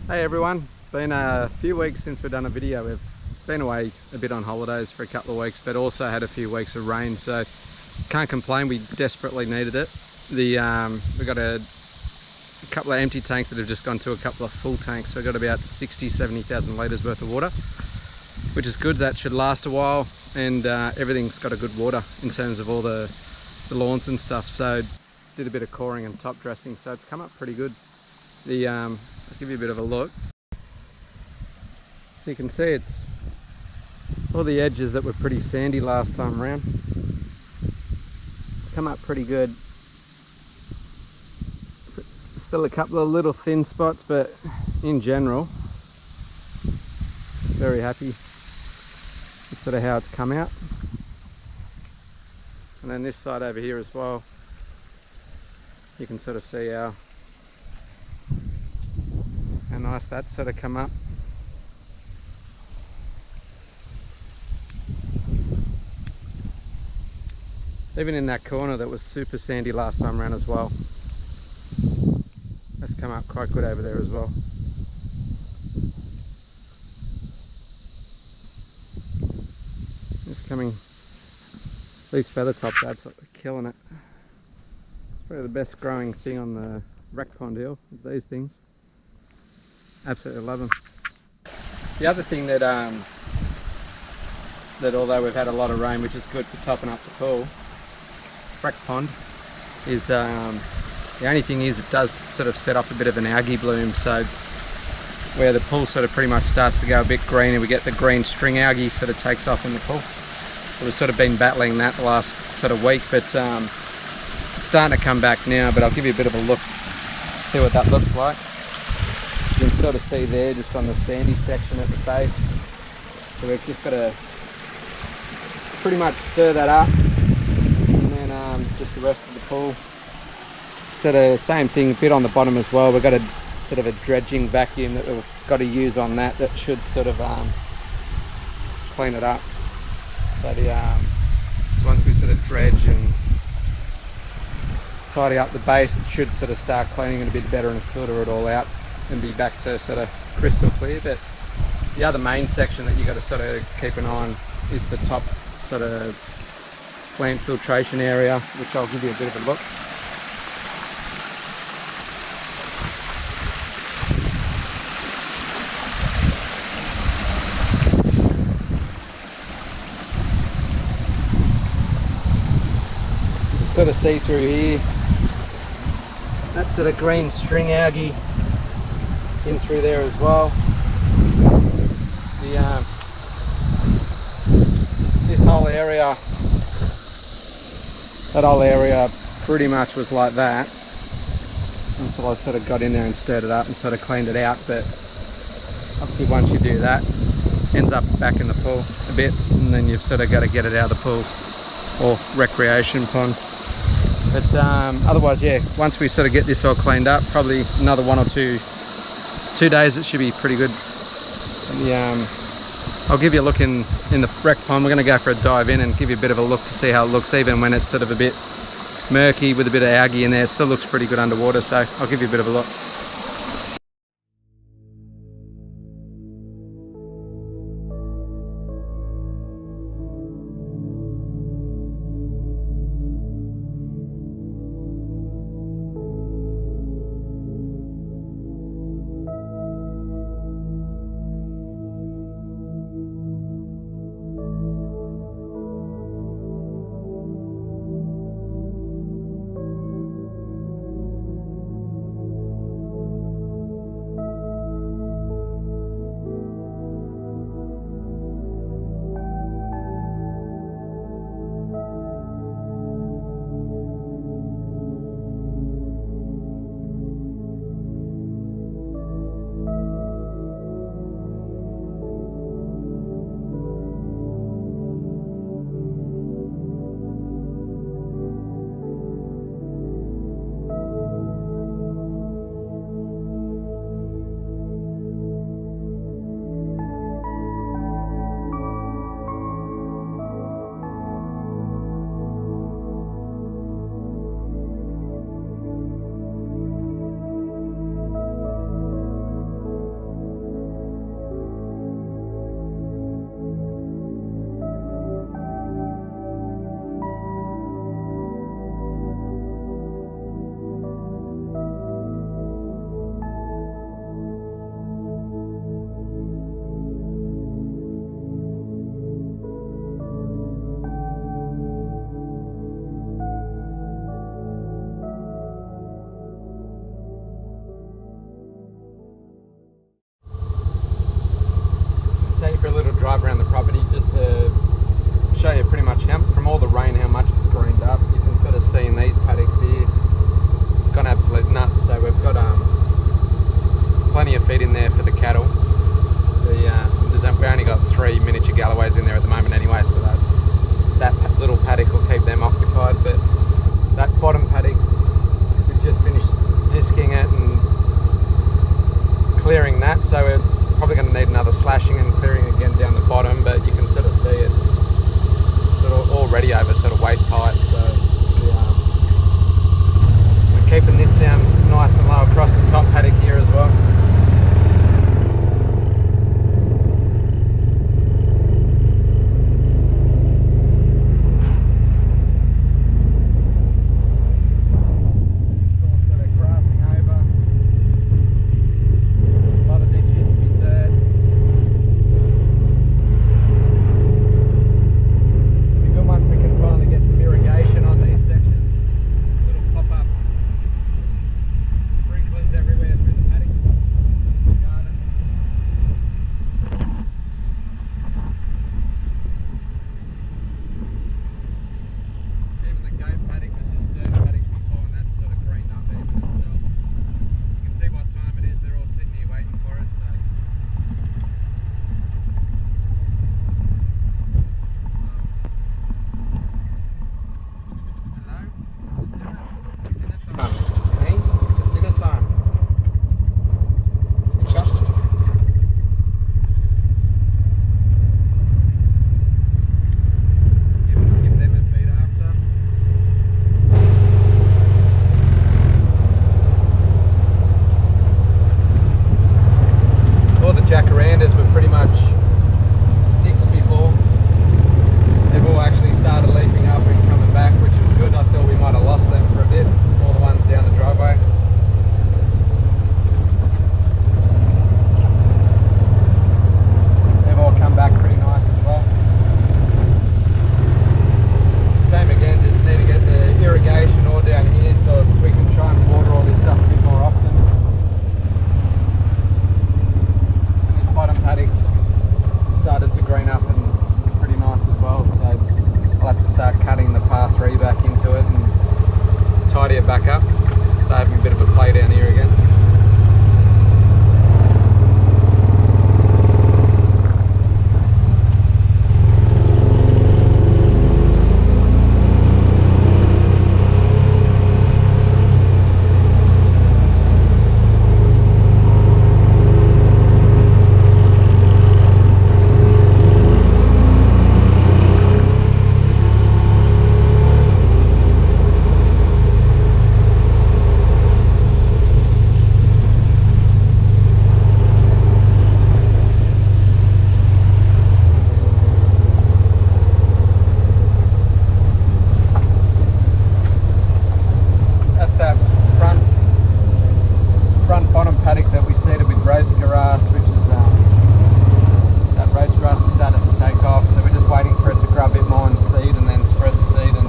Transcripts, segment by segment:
Hey everyone, been a few weeks since we've done a video. We've been away a bit on holidays for a couple of weeks, but also had a few weeks of rain, so can't complain. We desperately needed it. We've got a couple of empty tanks that have just gone to a couple of full tanks, so we've got about 70,000 litres worth of water, which is good. That should last a while, and everything's got a good water in terms of all the lawns and stuff. So did a bit of coring and top dressing, so it's come up pretty good. I'll give you a bit of a look. So you can see it's all the edges that were pretty sandy last time around. It's come up pretty good. Still a couple of little thin spots, but in general, very happy with sort of how it's come out. And then this side over here as well, you can sort of see how nice that's sort of come up. Even in that corner that was super sandy last time around as well, that's come up quite good over there as well. It's coming, these feather tops are absolutely killing it. It's probably the best growing thing on the wreck pond hill, is these things. Absolutely love them. The other thing that although we've had a lot of rain, which is good for topping up the pool, wreck pond, is the only thing is it does sort of set off a bit of an algae bloom. So where the pool sort of pretty much starts to go a bit green and we get the green string algae sort of takes off in the pool. So we've sort of been battling that the last sort of week, but it's starting to come back now. But I'll give you a bit of a look, see what that looks like. You can sort of see there just on the sandy section at the base. So we've just got to pretty much stir that up, and then just the rest of the pool. Sort of same thing, a bit on the bottom as well. We've got a sort of a dredging vacuum that we've got to use on that should sort of clean it up. So so once we sort of dredge and tidy up the base, it should sort of start cleaning it a bit better and filter it all out and be back to sort of crystal clear. But the other main section that you got to sort of keep an eye on is the top sort of plant filtration area, which I'll give you a bit of a look. You can sort of see through here, that's sort of green string algae in through there as well. This whole area, that whole area pretty much was like that until I sort of got in there and stirred it up and sort of cleaned it out. But obviously once you do that, it ends up back in the pool a bit, and then you've sort of got to get it out of the pool or recreation pond. But otherwise, yeah, once we sort of get this all cleaned up, probably another 1 or 2 days, it should be pretty good. And I'll give you a look in the wreck pond. We're going to go for a dive in and give you a bit of a look to see how it looks, even when it's sort of a bit murky with a bit of algae in there. It still looks pretty good underwater, so I'll give you a bit of a look. plenty of feed in there for the cattle. We only got 3 miniature Galloways in there at the moment anyway, so that little paddock will keep them occupied. But that bottom paddock, we've just finished disking it and clearing that, so it's probably going to need another slashing and clearing again down the bottom, but you can sort of see it's sort of already over sort of waist height, so we're keeping this down nice and low across the top paddock here as well. Jacarandas were pretty much sticks before. They've all actually started leafing up and coming back, which was good. I thought we might have lost them for a bit, all the ones down the driveway. They've all come back pretty nice as well. Same again, just need to get the irrigation all down here so we can try and water all this stuff a bit more often. Bottom paddocks started to green up and pretty nice as well, so I'll have to start cutting the par 3 back into it and tidy it back up, start having a bit of a play down here again. Paddock that we seeded with rhodes grass, which is that rhodes grass has started to take off, so we're just waiting for it to grow a bit more and seed, and then spread the seed and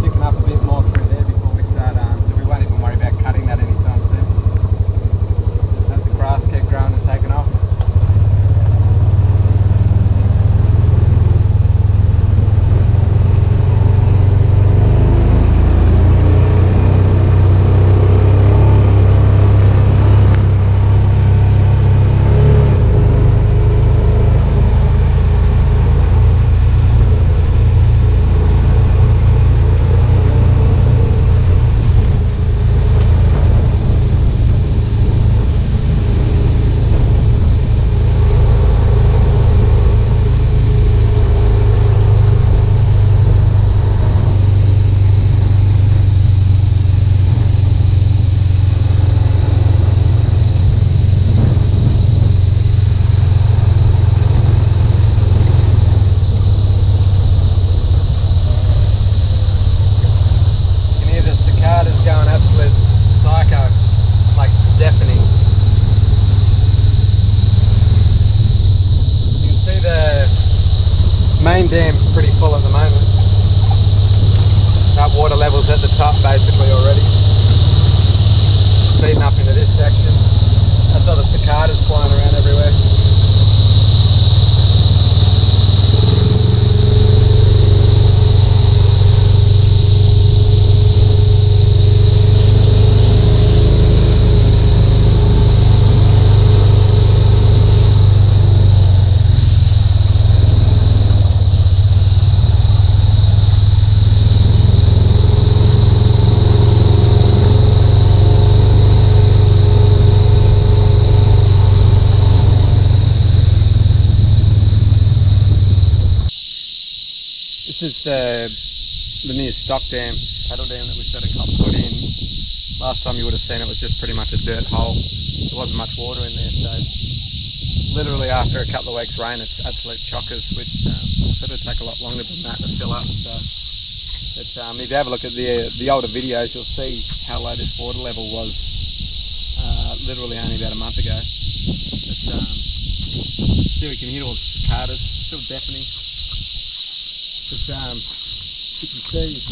thicken up a bit more through there before we start. So we won't even worry about cutting that anytime soon. Just let the grass keep growing and taking off. Main dam's pretty full at the moment. That water level's at the top basically already. Feeding up into this section. That's all the cicadas flying around everywhere. the new stock dam, paddle dam that we sort of put in. Last time you would have seen it was just pretty much a dirt hole. There wasn't much water in there, so literally after a couple of weeks rain it's absolute chockers, which sort of take a lot longer than that to fill up. So but, if you have a look at the older videos, you'll see how low this water level was literally only about a month ago. But still you can hear all the cicadas, still deafening. But you can see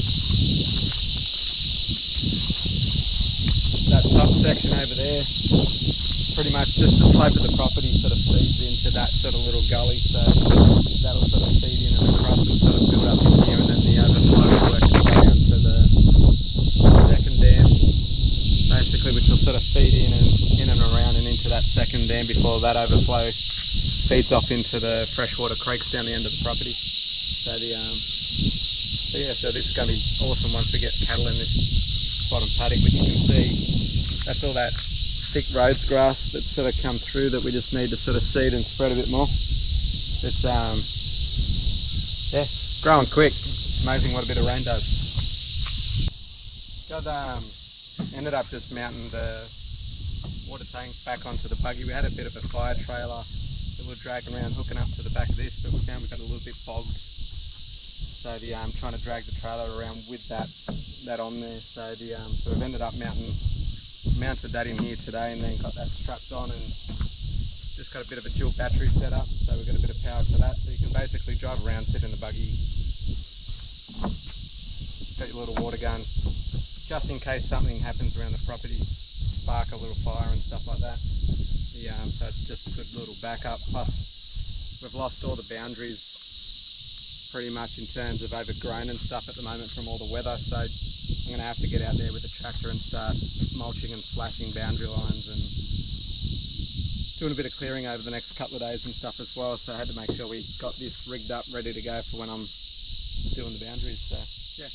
that top section over there, pretty much just the slope of the property sort of feeds into that sort of little gully, so that'll sort of feed in and across and sort of build up in here, and then the overflow will work its way onto the second dam, basically, which will sort of feed in and around and into that second dam before that overflow feeds off into the freshwater creeks down the end of the property. So so this is going to be awesome once we get cattle in this bottom paddock, which you can see that's all that thick rhodes grass that's sort of come through that we just need to sort of seed and spread a bit more. It's yeah, growing quick. It's amazing what a bit of rain does. Ended up just mounting the water tank back onto the buggy. We had a bit of a fire trailer that we're dragging around hooking up to the back of this, but we found we got a little bit bogged. So trying to drag the trailer around with that on there. So so we've ended up mounted that in here today, and then got that strapped on and just got a bit of a dual battery set up. So we've got a bit of power to that. So you can basically drive around, sit in the buggy, got your little water gun, just in case something happens around the property, spark a little fire and stuff like that. So it's just a good little backup. Plus we've lost all the boundaries pretty much in terms of overgrown and stuff at the moment from all the weather, so I'm going to have to get out there with the tractor and start mulching and slashing boundary lines and doing a bit of clearing over the next couple of days and stuff as well. So I had to make sure we got this rigged up ready to go for when I'm doing the boundaries. So yeah.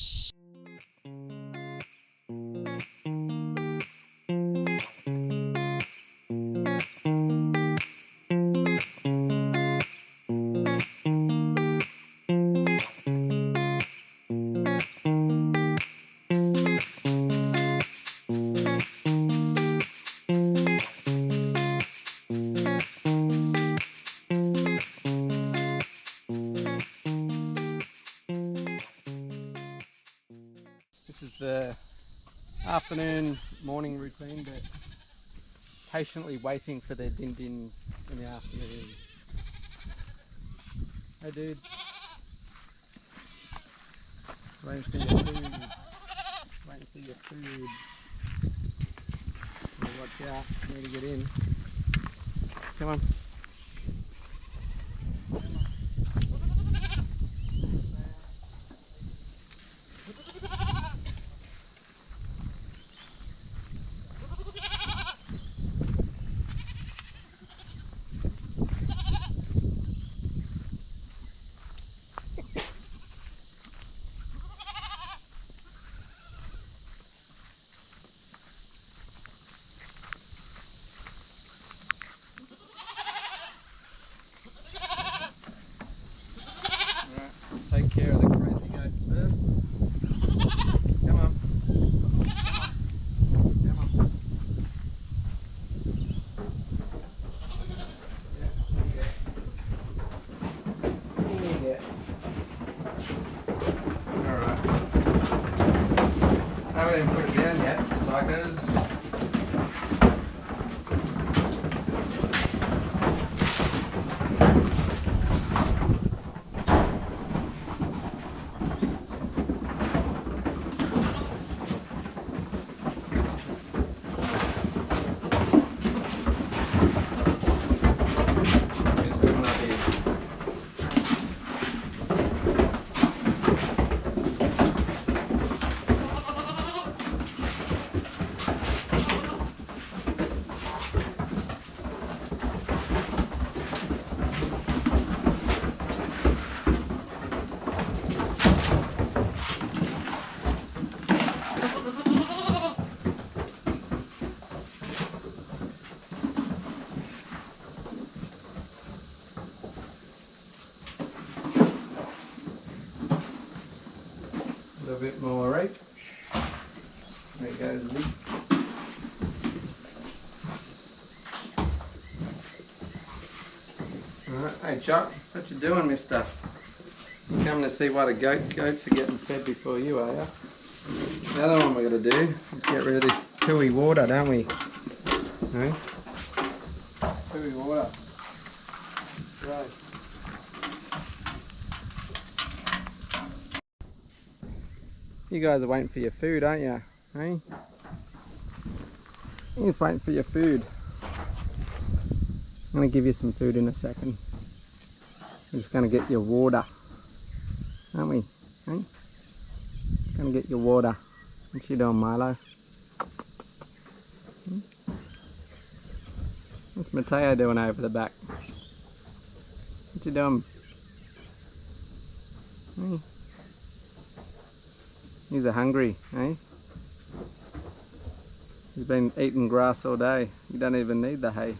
This is the afternoon, morning routine, but patiently waiting for their din-dins in the afternoon. Hey dude. Waiting for your food. Waiting for your food. Watch out, I need to get in. Come on. Take care of the crazy goats first. Come on. Come on. Yeah. Alright. I haven't even put it down yet, psychos. bit more, right? There goes Lee. Alright, hey Chuck, what you doing, mister? You coming to see why the goats are getting fed before you, are you? The other one we're going to do is get rid of this pooey water, don't we? No? Pooey water. Right. You guys are waiting for your food, aren't you? Hey? You're just waiting for your food. I'm going to give you some food in a second. We're just going to get your water, aren't we? Hey? Going to get your water. What you doing, Milo? What's Mateo doing over the back? What you doing? Hey? He's hungry, eh? He's been eating grass all day. You don't even need the hay.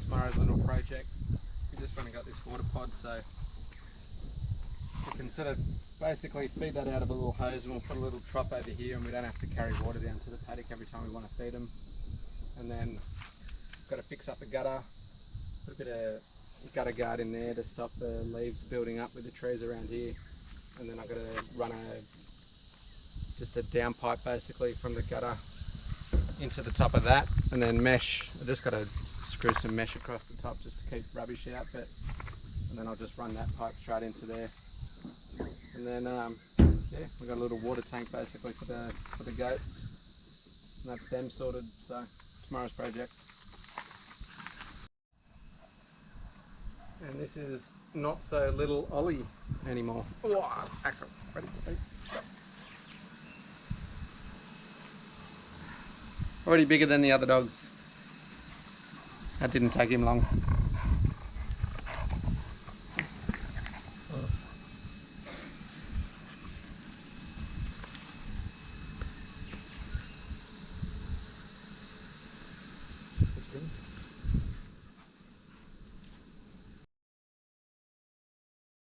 Tomorrow's little project. We just went and got this water pod, so we can sort of basically feed that out of a little hose, and we'll put a little trop over here, and we don't have to carry water down to the paddock every time we want to feed them. And then got to fix up the gutter, put a bit of gutter guard in there to stop the leaves building up with the trees around here. And then I've got to run just a down pipe basically from the gutter into the top of that, and then mesh. I just got to screw some mesh across the top just to keep rubbish out, and then I'll just run that pipe straight into there. And then yeah, we've got a little water tank basically for the goats, and that's them sorted. So tomorrow's project. And this is not so little Ollie anymore. Oh, Axel, ready? Stop. Already bigger than the other dogs. That didn't take him long.